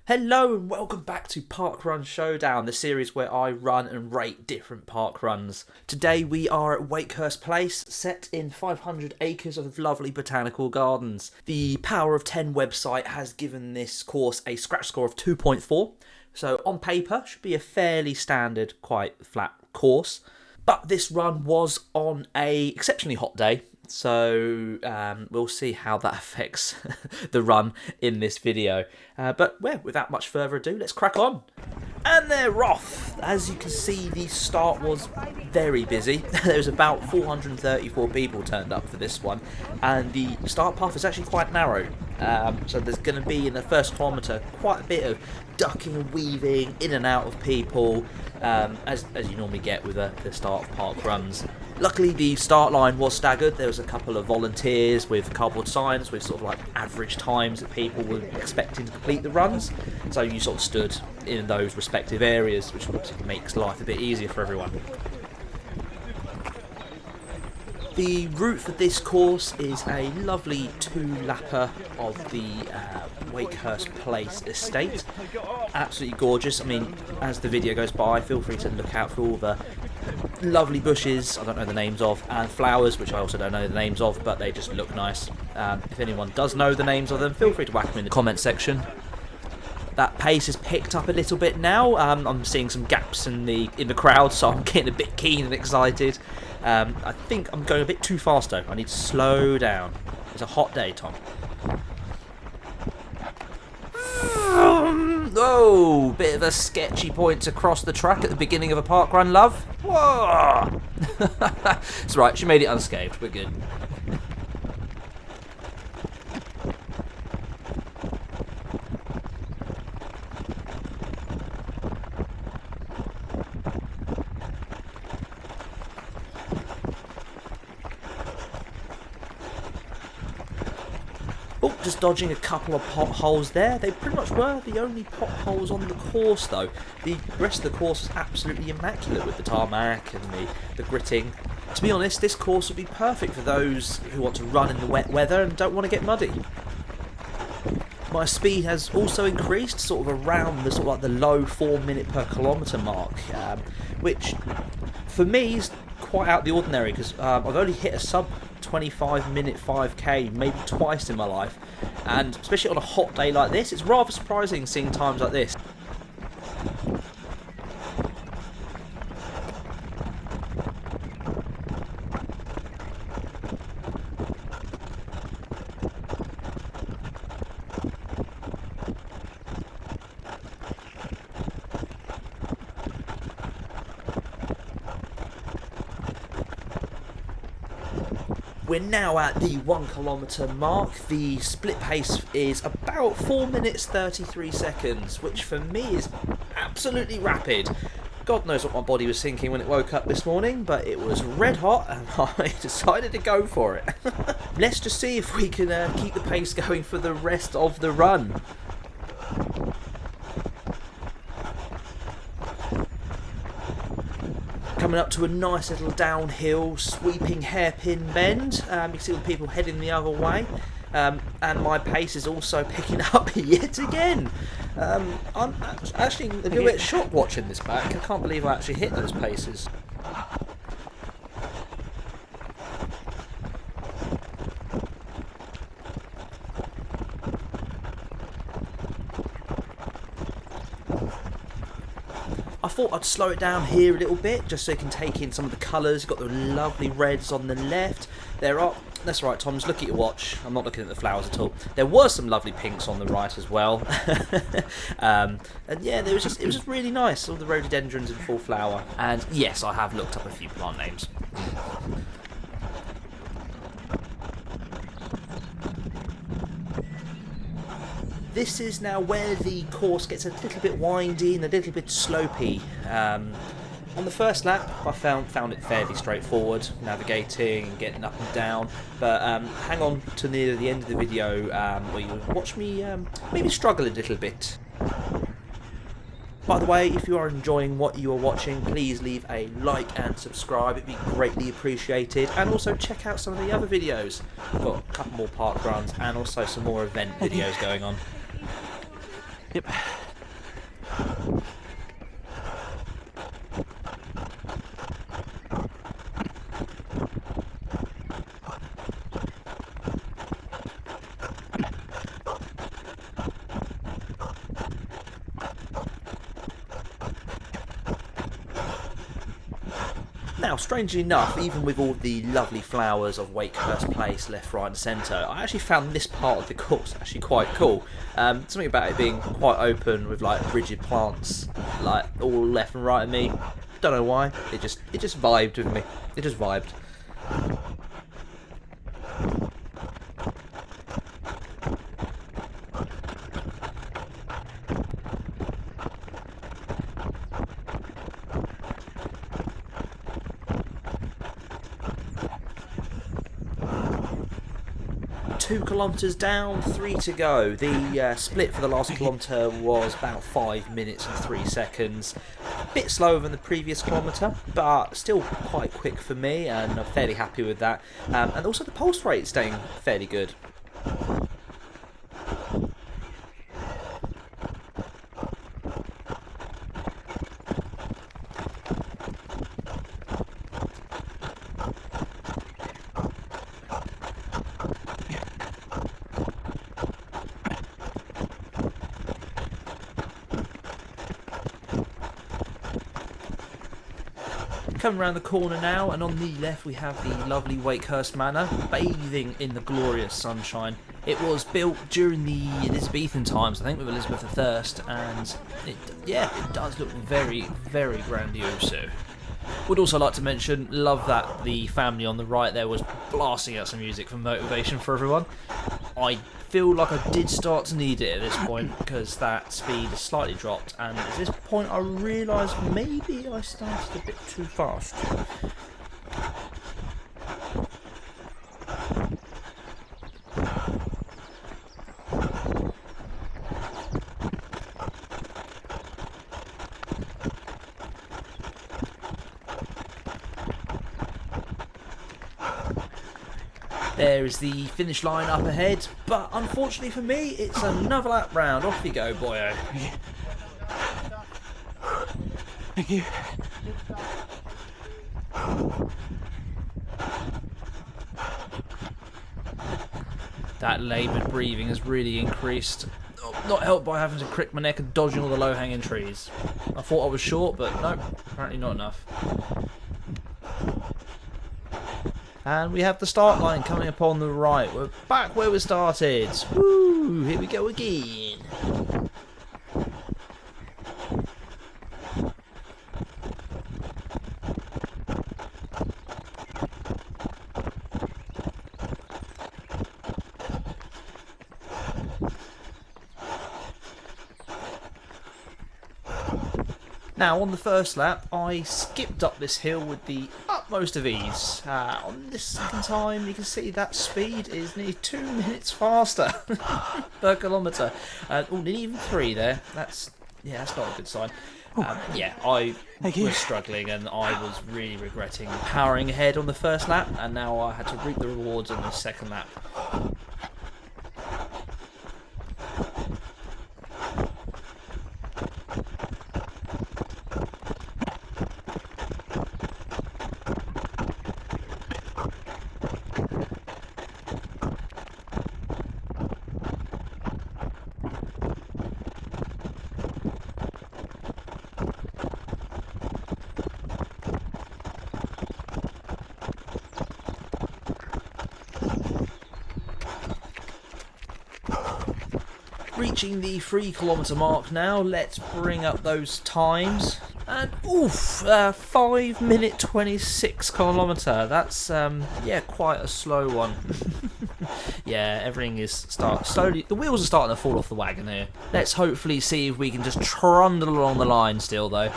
Hello and welcome back to Parkrun Showdown, the series where I run and rate different park runs. Today we are at Wakehurst Place, set in 500 acres of lovely botanical gardens. The Power of 10 website has given this course a scratch score of 2.4, so on paper should be a fairly standard, quite flat course. But this run was on a exceptionally hot day, so we'll see how that affects the run in this video. But without much further ado, let's crack on. And they're off! As you can see, the start was very busy. There was about 434 people turned up for this one, and the start path is actually quite narrow. So there's going to be, in the first kilometre, quite a bit of ducking and weaving, in and out of people, as you normally get with the start of park runs. Luckily, the start line was staggered. There was a couple of volunteers with cardboard signs with sort of like average times that people were expecting to complete the runs. So you sort of stood in those respective areas, which makes life a bit easier for everyone. The route for this course is a lovely two-lapper of the Wakehurst Place estate. Absolutely gorgeous. I mean, as the video goes by, feel free to look out for all the lovely bushes I don't know the names of, and flowers which I also don't know the names of, but they just look nice. If anyone does know the names of them, feel free to whack them in the comment section. That pace has picked up a little bit now. I'm seeing some gaps in the crowd, so I'm getting a bit keen and excited. I think I'm going a bit too fast though. I need to slow down. It's a hot day, Tom. Oh, bit of a sketchy point to cross the track at the beginning of a park run, love. Whoa! It's right, she made it unscathed. We're good. Oh, just dodging a couple of potholes there. They pretty much were the only potholes on the course, though. The rest of the course was absolutely immaculate with the tarmac and the gritting. To be honest, this course would be perfect for those who want to run in the wet weather and don't want to get muddy. My speed has also increased, sort of around the sort of like the low 4 minute per kilometre mark, which for me is quite out of the ordinary because I've only hit a sub 25 minute 5k maybe twice in my life, and especially on a hot day like this, it's rather surprising seeing times like this. We're now at the 1 kilometre mark. The split pace is about 4 minutes 33 seconds, which for me is absolutely rapid. God knows what my body was thinking when it woke up this morning, but it was red hot and I decided to go for it. Let's just see if we can keep the pace going for the rest of the run. Coming up to a nice little downhill, sweeping hairpin bend. You can see all the people heading the other way. And my pace is also picking up yet again. I'm actually a little bit shocked watching this back. I can't believe I actually hit those paces. I thought I'd slow it down here a little bit just so you can take in some of the colours. You've got the lovely reds on the left. There are, that's right, Tom, just look at your watch. I'm not looking at the flowers at all. There were some lovely pinks on the right as well. And yeah, it was just really nice. All the rhododendrons in full flower. And yes, I have looked up a few plant names. This is now where the course gets a little bit windy and a little bit slopey. On the first lap, I found it fairly straightforward, navigating and getting up and down. But hang on to near the end of the video where you'll watch me maybe struggle a little bit. By the way, if you are enjoying what you are watching, please leave a like and subscribe. It'd be greatly appreciated. And also check out some of the other videos. We've got a couple more park runs and also some more event videos going on. Yep. Now, strangely enough, even with all the lovely flowers of Wakehurst Place left, right and centre, I actually found this part of the course actually quite cool. Something about it being quite open with like rigid plants like all left and right of me. Don't know why, it just vibed with me. It just vibed. Two kilometres down, 3 to go. The split for the last kilometre was about 5 minutes and 3 seconds. A bit slower than the previous kilometre, but still quite quick for me, and I'm fairly happy with that. And also the pulse rate staying fairly good. Coming around the corner now, and on the left we have the lovely Wakehurst Manor, bathing in the glorious sunshine. It was built during the Elizabethan times, I think, with Elizabeth I, and it does look very, very grandiose. Would also like to mention, love that the family on the right there was blasting out some music for motivation for everyone. I feel like I did start to need it at this point because that speed has slightly dropped, and at this point I realised maybe I started a bit too fast. There is the finish line up ahead, but unfortunately for me, it's another lap round. Off you go, boyo. Thank you. That laboured breathing has really increased. Not helped by having to crick my neck and dodging all the low-hanging trees. I thought I was short, but no, apparently not enough. And we have the start line coming up on the right. We're back where we started. Woo! Here we go again. Now, on the first lap, I skipped up this hill with the utmost of ease. On this second time, you can see that speed is nearly 2 minutes faster per kilometre. Nearly even 3 there. That's not a good sign. I was struggling, and I was really regretting powering ahead on the first lap, and now I had to reap the rewards on the second lap. Reaching the 3 kilometre mark now, let's bring up those times. And 5 minute 26 kilometre. That's quite a slow one. Yeah, everything is slowly. The wheels are starting to fall off the wagon here. Let's hopefully see if we can just trundle along the line still, though.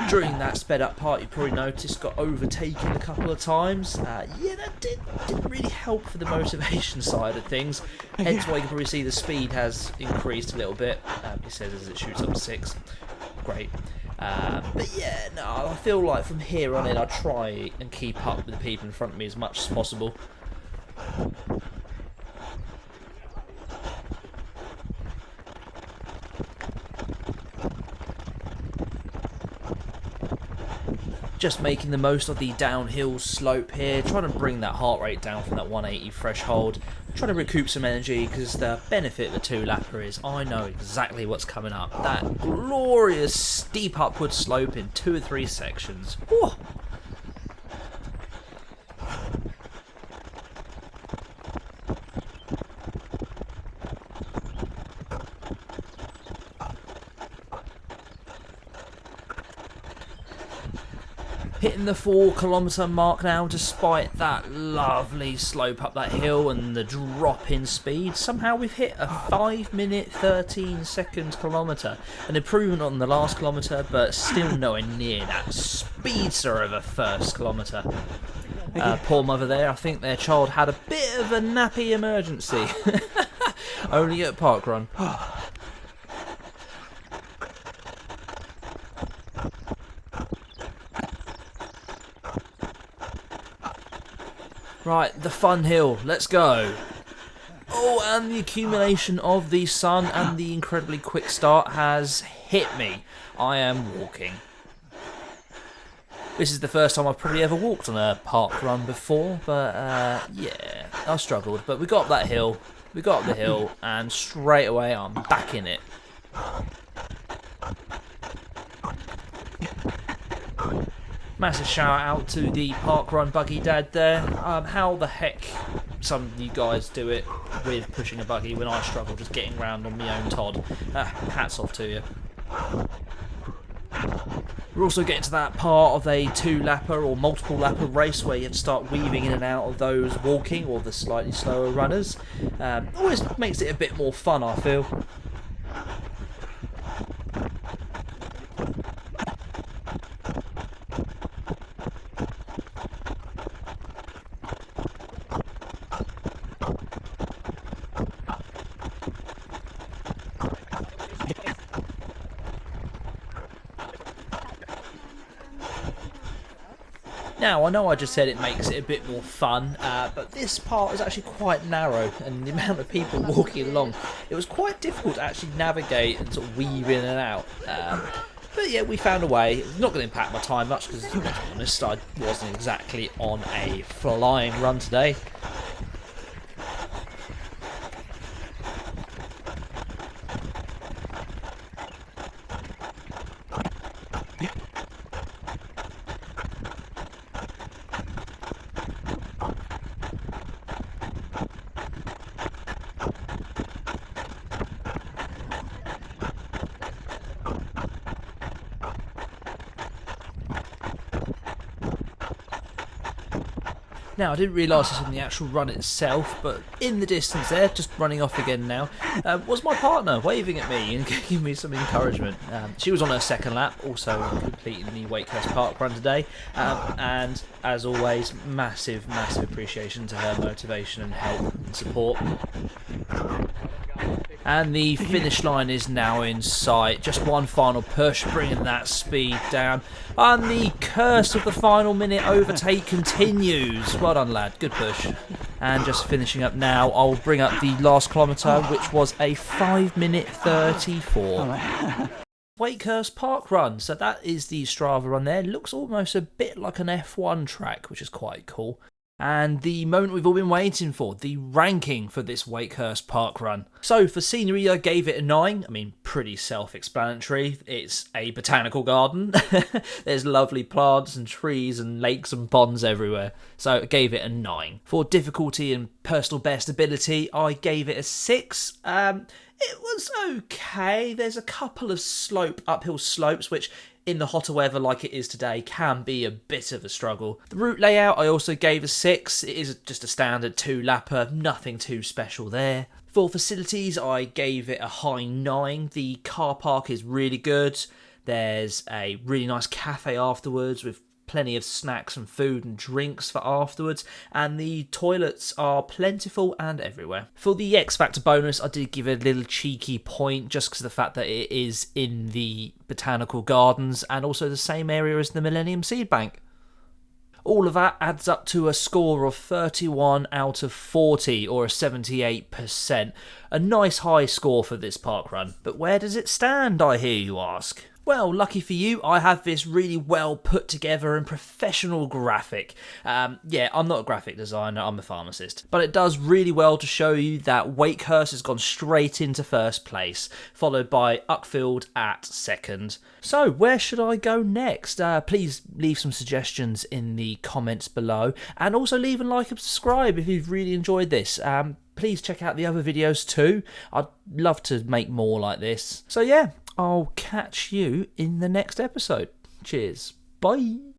During that sped up part, you probably noticed, got overtaken a couple of times. Yeah, that didn't really help for the motivation side of things. Hence why you can probably see the speed has increased a little bit. It says as it shoots up to 6. Great. But yeah, no, I feel like from here on in, I try and keep up with the people in front of me as much as possible. Just making the most of the downhill slope here, trying to bring that heart rate down from that 180 threshold, trying to recoup some energy, because the benefit of the two-lapper is I know exactly what's coming up. That glorious steep upward slope in 2 or 3 sections. Whew. Hitting the 4 kilometre mark now, despite that lovely slope up that hill and the drop in speed. Somehow we've hit a 5 minute 13 second kilometre. An improvement on the last kilometre, but still nowhere near that speedster of a first kilometre. Poor mother there, I think their child had a bit of a nappy emergency. Only at Parkrun. Right, the fun hill, let's go. Oh, and the accumulation of the sun and the incredibly quick start has hit me. I am walking. This is the first time I've probably ever walked on a park run before, but yeah, I struggled. But we got up that hill, and straight away I'm back in it. Massive shout out to the parkrun buggy dad there. How the heck some of you guys do it with pushing a buggy when I struggle just getting around on my own Todd. Hats off to you. We're also getting to that part of a 2-lapper or multiple lapper race where you have to start weaving in and out of those walking or the slightly slower runners. Always makes it a bit more fun, I feel. Now, I know I just said it makes it a bit more fun, but this part is actually quite narrow, and the amount of people walking along, it was quite difficult to actually navigate and sort of weave in and out. But yeah, we found a way. It's not going to impact my time much, because to be honest, I wasn't exactly on a flying run today. Now, I didn't realise this in the actual run itself, but in the distance there, just running off again now, was my partner waving at me and giving me some encouragement. She was on her second lap, also completing the Wakehurst Parkrun today, and as always, massive appreciation to her motivation and help and support. And the finish line is now in sight. Just one final push, bringing that speed down. And the curse of the final minute overtake continues. Well done, lad. Good push. And just finishing up now, I'll bring up the last kilometre, which was a 5 minute 34. Wakehurst Parkrun. So that is the Strava run there. Looks almost a bit like an F1 track, which is quite cool. And the moment we've all been waiting for, the ranking for this Wakehurst Parkrun. So for scenery, I gave it a 9. I mean, pretty self-explanatory. It's a botanical garden. There's lovely plants and trees and lakes and ponds everywhere. So I gave it a 9. For difficulty and personal best ability, I gave it a 6. It was okay. There's a couple of uphill slopes, which in the hotter weather like it is today can be a bit of a struggle. The route layout I also gave a 6. It is just a standard 2-lapper, nothing too special there. For facilities I gave it a high 9. The car park is really good. There's a really nice cafe afterwards with plenty of snacks and food and drinks for afterwards, and the toilets are plentiful and everywhere. For the X Factor bonus, I did give it a little cheeky point just because of the fact that it is in the Botanical Gardens and also the same area as the Millennium Seed Bank. All of that adds up to a score of 31 out of 40, or a 78%. A nice high score for this parkrun. But where does it stand, I hear you ask? Well, lucky for you, I have this really well put together and professional graphic. Yeah, I'm not a graphic designer, I'm a pharmacist. But it does really well to show you that Wakehurst has gone straight into first place, followed by Uckfield at second. So, where should I go next? Please leave some suggestions in the comments below, and also leave a like and subscribe if you've really enjoyed this. Please check out the other videos too. I'd love to make more like this. So yeah, I'll catch you in the next episode. Cheers. Bye.